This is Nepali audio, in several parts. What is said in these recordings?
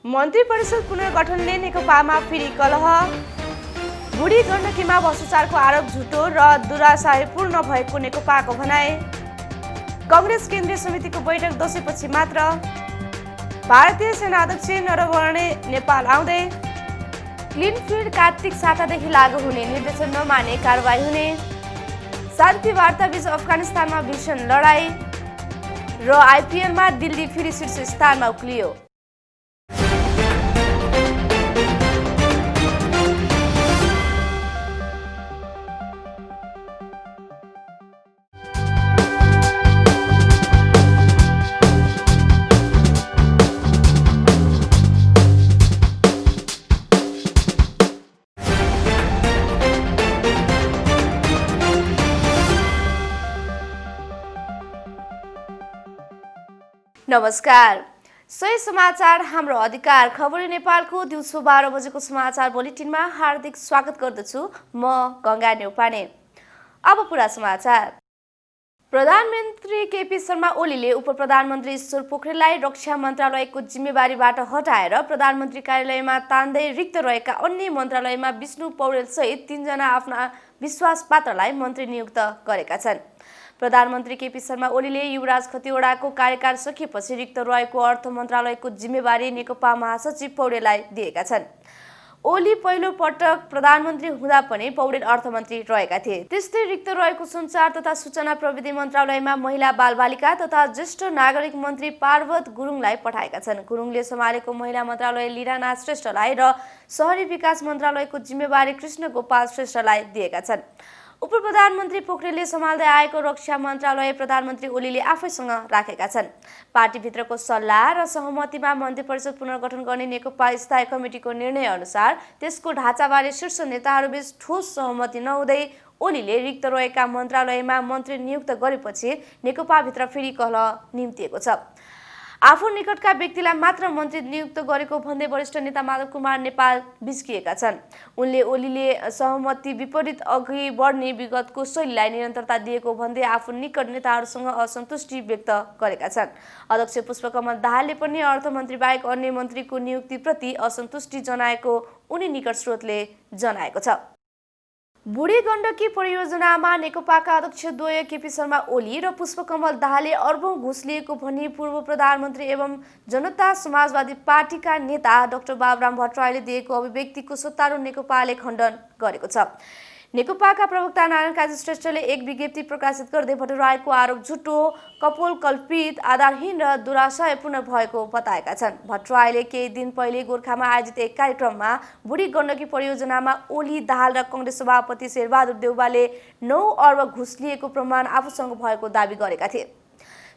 मन्त्री परिषद पुनर्गठनले नेकपामा फेरि कलह, बुढी गण्डकीमा भ्रष्टाचारको आरोप झुटो र दुराशायपूर्ण भएको नेकपाको भनाई। कांग्रेस केन्द्रीय समितिको बैठक दशैंपछि मात्र। भारतीय सेना अध्यक्ष नरवणे नेपाल आउँदै। क्लिन फिल्ड कार्तिक सातादेखि लागू हुने, निर्देशन नमाने कारबाही हुने। शान्ति वार्ता बीच अफगानिस्तानमा भीषण लडाई र आइपिएलमा दिल्ली फेरि शीर्ष स्थानमा उक्लियो। नमस्कार, सही समाचार हाम्रो अधिकार खबरी नेपालको दिउँसो 12 बजेको समाचार बुलेटिनमा हार्दिक स्वागत गर्दछु। म गंगा न्यौपाने। अब पूरा समाचार। प्रधानमन्त्री केपी शर्मा ओलीले उप प्रधानमन्त्री ईश्वर पोखरेललाई रक्षा मन्त्रालयको जिम्मेवारीबाट हटाएर प्रधानमन्त्री कार्यालयमा तान्दै रिक्त रहेका अन्य मन्त्रालयमा विष्णु पौडेल सहित 3 जना आफ्ना विश्वास पात्रलाई मन्त्री नियुक्त गरेका छन्। प्रधानमन्त्री केपी शर्मा ओलीले युवराज खतिवड़ाको कार्यकाल सकिएपछि रिक्त रहेको अर्थ मन्त्रालयको जिम्मेवारी नेकपा महासचिव पौडेललाई दिएका छन्। ओली पहिलो पटक प्रधानमन्त्री हुँदा पनि पौडेल अर्थमन्त्री रहेका थिए। त्यस्तै रिक्त रहेको सञ्चार तथा सूचना प्रविधि मन्त्रालयमा महिला बालबालिका तथा ज्येष्ठ नागरिक मन्त्री पार्वत गुरुङलाई पठाएका छन्। गुरुङले सम्हालेको महिला मन्त्रालय लीलानाथ श्रेष्ठलाई र शहरी विकास मन्त्रालयको जिम्मेवारी कृष्ण गोपाल श्रेष्ठलाई दिएका छन्। उप प्रधानमन्त्री पोखरेलले सम्हाल्दै आएको रक्षा मन्त्रालय प्रधानमन्त्री ओलीले आफैसँग राखेका छन्। पार्टीभित्रको सल्लाह र सहमतिमा मन्त्री परिषद पुनर्गठन गर्ने नेकपा स्थायी कमिटिको निर्णय अनुसार त्यसको ढाँचाबारे शीर्ष नेताहरूबीच ठोस सहमति नहुँदै ओलीले रिक्त रहेका मन्त्रालयमा मन्त्री नियुक्त गरेपछि नेकपाभित्र फेरि कलह निम्तिएको छ। आफू निकटका व्यक्तिलाई मात्र मन्त्री नियुक्त गरेको भन्दै वरिष्ठ नेता माधव कुमार नेपाल बिस्किएका छन्। उनले ओलीले सहमति विपरीत अघि बढ्ने विगतको शैलीलाई निरन्तरता दिएको भन्दै आफू निकट नेताहरूसँग असन्तुष्टि व्यक्त गरेका छन्। अध्यक्ष पुष्पकमल दाहालले पनि अर्थमन्त्री बाहेक अन्य मन्त्रीको नियुक्तिप्रति असन्तुष्टि जनाएको उनी निकट स्रोतले जनाएको छ। बुढी गण्डकी परियोजनामा नेकपाका अध्यक्ष द्वय केपी शर्मा ओली र पुष्पकमल दाहालले अर्बौं घुस लिएको भनी पूर्व प्रधानमन्त्री एवं जनता समाजवादी पार्टीका नेता डाक्टर बाबुराम भट्टराईले दिएको अभिव्यक्तिको सत्तारूढ नेकपाले खण्डन गरेको छ। नेकपाका प्रवक्ता नारायण काजी श्रेष्ठले एक विज्ञप्ति प्रकाशित गर्दै भट्टराईको आरोप झुटो, कपोलकल्पित, आधारहीन र दुराशयपूर्ण भएको बताएका छन्। भट्टराईले केही दिन पहिले गोरखामा आयोजित एक कार्यक्रममा बुढी गण्डकी परियोजनामा ओली, दाहाल र कांग्रेस सभापति शेरबहादुर देउवाले 9 अर्ब घुस लिएको प्रमाण आफूसँग भएको दावी गरेका थिए।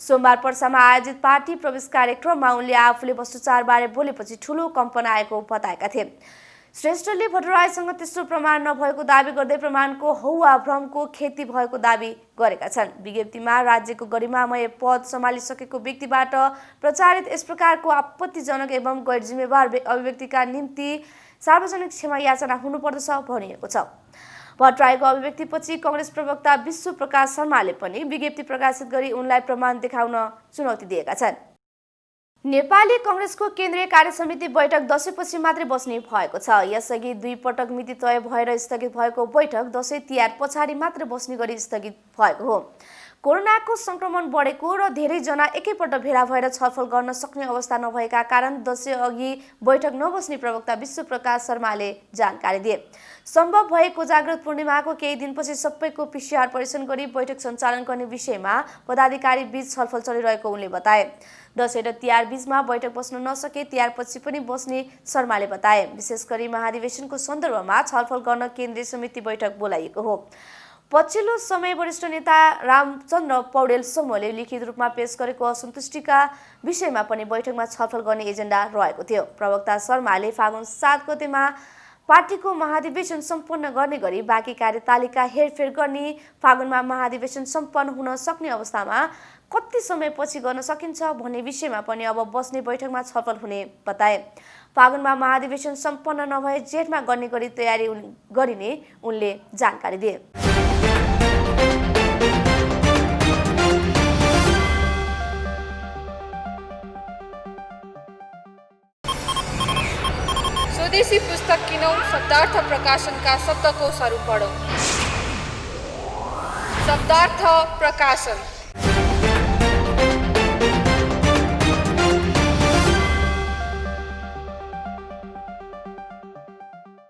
सोमबार पर्सामा आयोजित पार्टी प्रवेश कार्यक्रममा उनले आफूले भ्रष्टाचारबारे बोलेपछि ठूलो कम्पन आएको बताएका थिए। श्रेष्ठले भट्टराईसँग त्यस्तो प्रमाण नभएको दावी गर्दै प्रमाणको हौवा भ्रमको खेती भएको दावी गरेका छन्। विज्ञप्तिमा राज्यको गरिमामय पद सम्हालिसकेको व्यक्तिबाट प्रचारित यस प्रकारको आपत्तिजनक एवं गैर जिम्मेवार अभिव्यक्तिका निम्ति सार्वजनिक क्षमा याचना हुनुपर्दछ भनिएको छ। भट्टराईको अभिव्यक्तिपछि कांग्रेस प्रवक्ता विश्व प्रकाश शर्माले पनि विज्ञप्ति प्रकाशित गरी उनलाई प्रमाण देखाउन चुनौती दिएका छन्। नेपाली कांग्रेसको केन्द्रीय कार्यसमिति बैठक दशैंपछि मात्रै बस्ने भएको छ। यसअघि 2 पटक मिति तय भएर स्थगित भएको बैठक दशैं तिहार पछाडि मात्र बस्ने गरी स्थगित भएको हो। कोरोनाको संक्रमण बढेको र धेरै जना एकैपल्ट भेला भएर छलफल गर्न सक्ने अवस्था नभएका कारण दशैं अघि बैठक नबस्ने प्रवक्ता विश्व प्रकाश शर्माले जानकारी दिए। सम्भव भएको जागृत पूर्णिमाको केही दिनपछि सबैको पीसीआर परीक्षण गरी बैठक सञ्चालन गर्ने विषयमा पदाधिकारी बीच छलफल चलिरहेको उनले बताए। दशैं र तिहार बीचमा बैठक बस्न नसके तिहारपछि पनि बस्ने शर्माले बताए। विशेष गरी महाधिवेशनको सन्दर्भमा छलफल गर्न केन्द्रीय समिति बैठक बोलाइएको हो। पछिल्लो समय वरिष्ठ नेता रामचन्द्र पौडेल समूहले लिखित रूपमा पेश गरेको असन्तुष्टिका विषयमा पनि बैठकमा छलफल गर्ने एजेन्डा रहेको थियो। प्रवक्ता शर्माले फागुन 7 गतेमा पार्टीको महाधिवेशन सम्पन्न गर्ने गरी बाँकी कार्यतालिका हेरफेर गर्ने, फागुनमा महाधिवेशन सम्पन्न हुन सक्ने अवस्थामा कति समयपछि गर्न सकिन्छ भन्ने विषयमा पनि अब बस्ने बैठकमा छलफल हुने बताए। फागुनमा महाधिवेशन सम्पन्न नभए जेठमा गर्ने गरी तयारी गरिने उनले जानकारी दिए। स्वदेशी पुस्तक किनौँ, शब्दार्थ प्रकाशनका शब्दकोशहरू पढौँ। शब्दार्थ प्रकाशन।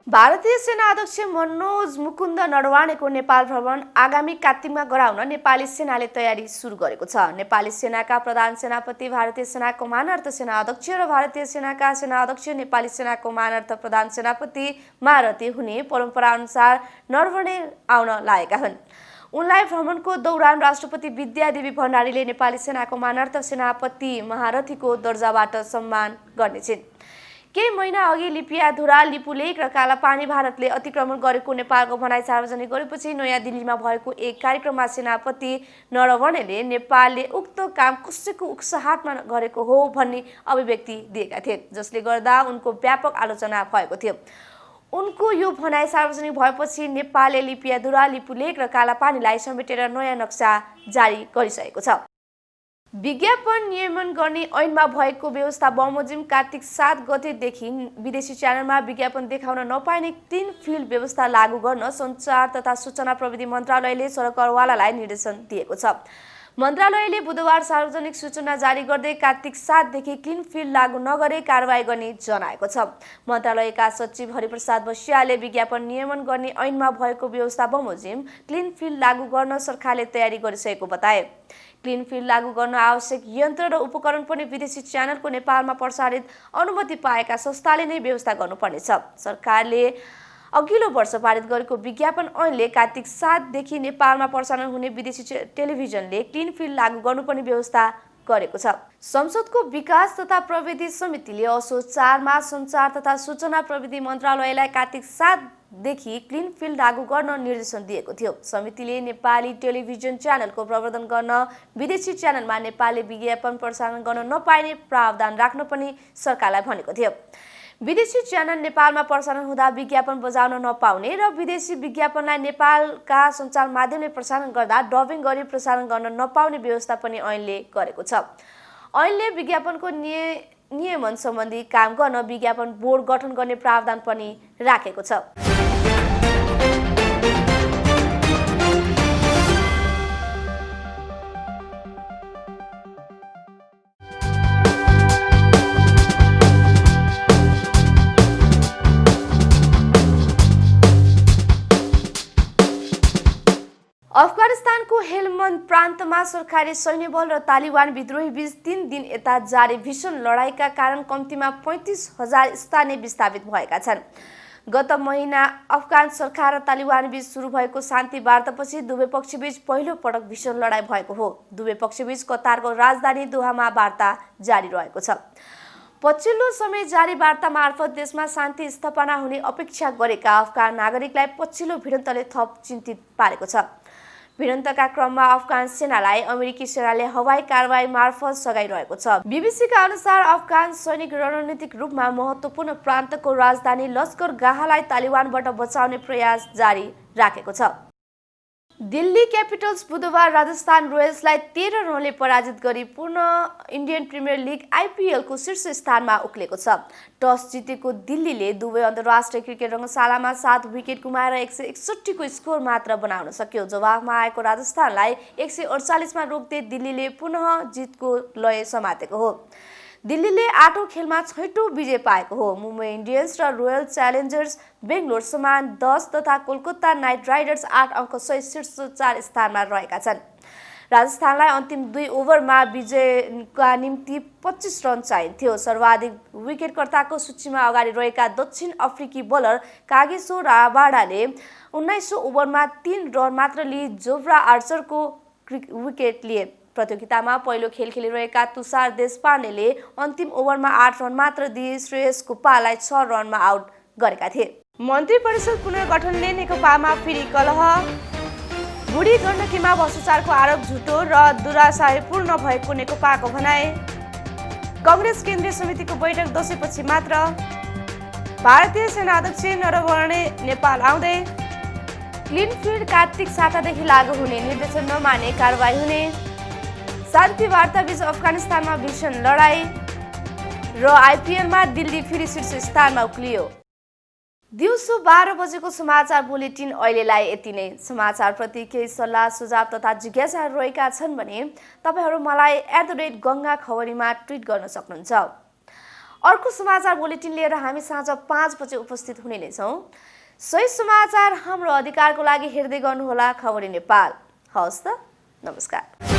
भारतीय सेना अध्यक्ष मनोज मुकुन्द नरवाणेको नेपाल भ्रमण आगामी कार्तिकमा गराउन नेपाली सेनाले तयारी सुरु गरेको छ। नेपाली सेनाका प्रधान सेनापति, भारतीय सेनाको मानर्थ सेना अध्यक्ष र भारतीय सेनाका सेना अध्यक्ष नेपाली सेनाको मानर्थ प्रधान सेनापति महारथी हुने परम्परा अनुसार नरवणे आउन लागेका हुन्। उनलाई भ्रमणको दौरान राष्ट्रपति विद्यादेवी भण्डारीले नेपाली सेनाको मानर्थ सेनापति महारथीको दर्जाबाट सम्मान गर्नेछिन्। केही महिना अघि लिपियाधुरा, लिपुलेक र कालापानी भारतले अतिक्रमण गरेको नेपालको भनाइ सार्वजनिक गरेपछि नयाँ दिल्लीमा भएको एक कार्यक्रममा सेनापति नरवणेले नेपालले उक्त काम कसैको उक्साहटमा गरेको हो भन्ने अभिव्यक्ति दिएका थिए, जसले गर्दा उनको व्यापक आलोचना भएको थियो। उनको यो भनाइ सार्वजनिक भएपछि नेपालले लिपियाधुरा, लिपुलेक र कालापानीलाई समेटेर नयाँ नक्सा जारी गरिसकेको छ। विज्ञापन नियमन गर्ने ऐनमा भएको व्यवस्था बमोजिम कार्तिक 7 गतेदेखि विदेशी च्यानलमा विज्ञापन देखाउन नपाइने क्लिन फिल्ड व्यवस्था लागू गर्न सञ्चार तथा सूचना प्रविधि मन्त्रालयले सरकारवालालाई निर्देशन दिएको छ। मन्त्रालयले बुधबार सार्वजनिक सूचना जारी गर्दै कार्तिक 7 देखि क्लिन फिल्ड लागू नगरे कारबाही गर्ने जनाएको छ। मन्त्रालयका सचिव हरिप्रसाद बस्यालले विज्ञापन नियमन गर्ने ऐनमा भएको व्यवस्था बमोजिम क्लिन फिल्ड लागू गर्न सरकारले तयारी गरिसकेको बताए। क्लिन फिल्ड लागू गर्न आवश्यक यन्त्र र उपकरण पनि विदेशी च्यानलको नेपालमा प्रसारित अनुमति पाएका संस्थाले नै व्यवस्था गर्नुपर्नेछ। सरकारले अघिल्लो वर्ष पारित गरेको विज्ञापन ऐनले कार्तिक 7 देखि नेपालमा प्रसारण हुने विदेशी टेलिभिजनले क्लिन फिल्ड लागू गर्नुपर्ने व्यवस्था गरेको छ। संसदको विकास तथा प्रविधि समितिले असोज 4 मा सञ्चार तथा सूचना प्रविधि मन्त्रालयलाई कार्तिक 7 देखि क्लिन फिल्ड लागू गर्न निर्देशन दिएको थियो। समितिले नेपाली टेलिभिजन च्यानलको प्रवर्धन गर्न विदेशी च्यानलमा नेपाली विज्ञापन प्रसारण गर्न नपाइने प्रावधान राख्न पनि सरकारलाई भनेको थियो। विदेशी च्यानल नेपालमा प्रसारण हुँदा विज्ञापन बजाउन नपाउने र विदेशी विज्ञापनलाई नेपालका सञ्चार माध्यमले प्रसारण गर्दा डबिङ गरी प्रसारण गर्न नपाउने व्यवस्था पनि ऐनले गरेको छ। ऐनले विज्ञापनको नियमन सम्बन्धी काम गर्न विज्ञापन बोर्ड गठन गर्ने प्रावधान पनि राखेको छ। अफगानिस्तानको हेलमन्द प्रान्तमा सरकारी सैन्य बल र तालिबान विद्रोही बीच 3 दिन यता जारी भीषण लडाईका कारण कम्तीमा 35,000 स्थानीय विस्थापित भएका छन्। गत महिना अफगान सरकार र तालिबान बीच सुरु भएको शान्ति वार्तापछि दुवै पक्षबीच पहिलो पटक भीषण लडाई भएको हो। दुवै पक्षबीच कतारको राजधानी दोहामा वार्ता जारी रहेको छ। पछिल्लो समय जारी वार्ता मार्फत देशमा शान्ति स्थापना हुने अपेक्षा गरेका अफगान नागरिकलाई पछिल्लो भिडन्तले थप चिन्तित पारेको छ। भिडन्तका क्रममा अफगान सेनालाई अमेरिकी सेनाले हवाई कारबाही मार्फत सघाइरहेको छ। बीबीसीका अनुसार अफगान सैनिक रणनीतिक रूपमा महत्त्वपूर्ण प्रान्तको राजधानी लस्कर गाहलाई तालिबानबाट बचाउने प्रयास जारी राखेको छ। दिल्ली क्यापिटल्स बुधबार राजस्थान रोयल्सलाई 13 रनले पराजित गरी पुनः इन्डियन प्रिमियर लिग आइपिएल को शीर्ष स्थानमा उक्लेको छ। टस जितेको दिल्लीले दुवै अन्तर्राष्ट्रिय क्रिकेट रङ्गशालामा 7 विकेट गुमाएर 161 को स्कोर मात्र बनाउन सक्यो। जवाफमा आएको राजस्थानलाई 148 मा रोक्दै दिल्लीले पुनः जितको लय समातेको हो। दिल्लीले 8औं खेलमा 6औं विजय पाएको हो। मुम्बई इन्डियन्स र रोयल च्यालेन्जर्स बेंगलोर समान 10 तथा कोलकाता नाइट राइडर्स 8 अङ्क सहित शीर्ष 4 स्थानमा रहेका छन्। राजस्थानलाई अन्तिम 2 ओभरमा विजयका निम्ति 25 रन चाहिन्थ्यो। सर्वाधिक विकेटकर्ताको सूचीमा अगाडि रहेका दक्षिण अफ्रिकी बोलर कागिसो राबाडाले 19औं ओभरमा 3 रन मात्र लिई जोफ्रा आर्चरको विकेट लिए। प्रतियोगितामा पहिलो खेल खेलिरहेका तुषार देशपाण्डेले अन्तिम ओभरमा 8 रन मात्र दिई श्रेयस गोपाललाई 6 रनमा आउट गरेका थिए। मन्त्री परिषद पुनर्गठनले नेकपामा फेरि कलह, बुढी गण्डकीमा भ्रष्टाचारको आरोप झुटो र दुराशायपूर्ण भएको नेकपाको भनाई। कांग्रेस केन्द्रीय समितिको बैठक दशैंपछि मात्र। भारतीय सेना अध्यक्ष नरवणे नेपाल आउँदै। क्लिन फिल्ड कार्तिक 7 देखि लागू हुने, निर्देशन नमाने कारबाही हुने। शान्ति वार्ता बीच अफगानिस्तानमा भीषण लडाई र आइपिएलमा दिल्ली फेरि शीर्ष स्थानमा उक्लियो। दिउँसो 12 बजेको समाचार बुलेटिन अहिलेलाई यति नै। समाचारप्रति केही सल्लाह सुझाव तथा जिज्ञासाहरू रहेका छन् भने तपाईहरू मलाई @गंगा खबरीमा ट्विट गर्न सक्नुहुन्छ। अर्को समाचार बुलेटिन लिएर हामी साँझ 5 बजे उपस्थित हुने नै छौँ। सही समाचार हाम्रो अधिकारको लागि हेर्दै गर्नुहोला खबरी नेपाल। हवस् त, नमस्कार।